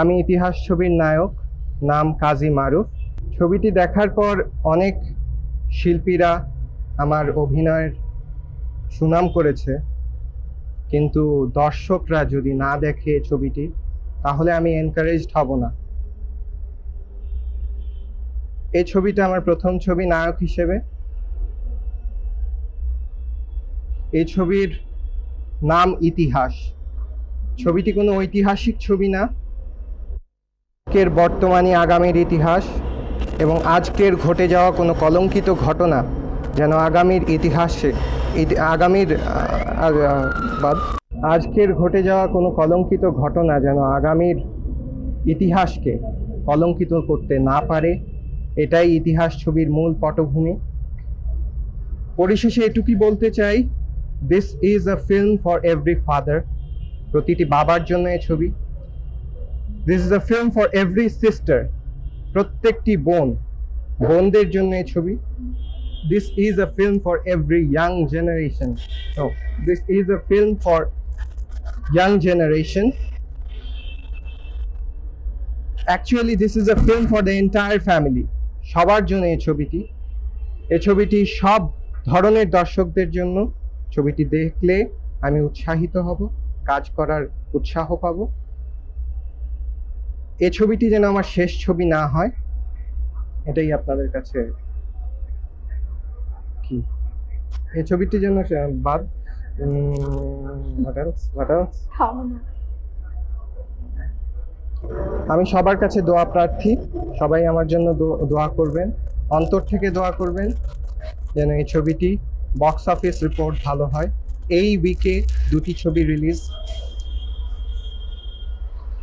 আমি ইতিহাস ছবির নায়ক, নাম কাজী মারুফ। ছবিটি দেখার পর অনেক শিল্পীরা আমার অভিনয়ের সুনাম করেছে, কিন্তু দর্শকরা যদি না দেখে ছবিটি, তাহলে আমি এনকারেজড হব না। এই ছবিটা আমার প্রথম ছবি নায়ক হিসেবে। এই ছবির নাম ইতিহাস। ছবিটি কোনো ঐতিহাসিক ছবি না, আজকের বর্তমানে আগামীর ইতিহাস এবং আজকের ঘটে যাওয়া কোনো কলঙ্কিত ঘটনা যেন আগামীর ইতিহাসে আজকের ঘটে যাওয়া কোনো কলঙ্কিত ঘটনা যেন আগামীর ইতিহাসকে কলঙ্কিত করতে না পারে, এটাই ইতিহাস ছবির মূল পটভূমি। পরিশেষে এটুকুই বলতে চাই, this is a film for every father. প্রতিটি বাবার জন্য এই ছবি। This is a film for every sister. প্রত্যেকটি বোনদের জন্য এই ছবি। This is a film for every young generation. No, this is a film for young generation. Actually, this is a film for the entire family. সবার জন্য এই ছবিটি। এই ছবিটি সব ধরনের দর্শকদের জন্য। ছবিটি দেখলে আমি উৎসাহিত হব, কাজ করার উৎসাহ পাব। এই ছবিটি যেন আমার শেষ ছবি না হয়, এটাই আপনাদের কাছে কি। এই ছবিটি যেন বাদ আমি সবার কাছে দোয়া প্রার্থী। সবাই আমার জন্য দোয়া করবেন, অন্তর থেকে দোয়া করবেন যেন এই ছবিটি বক্স অফিস রিপোর্ট ভালো হয়। এই উইকে দুটি ছবি রিলিজ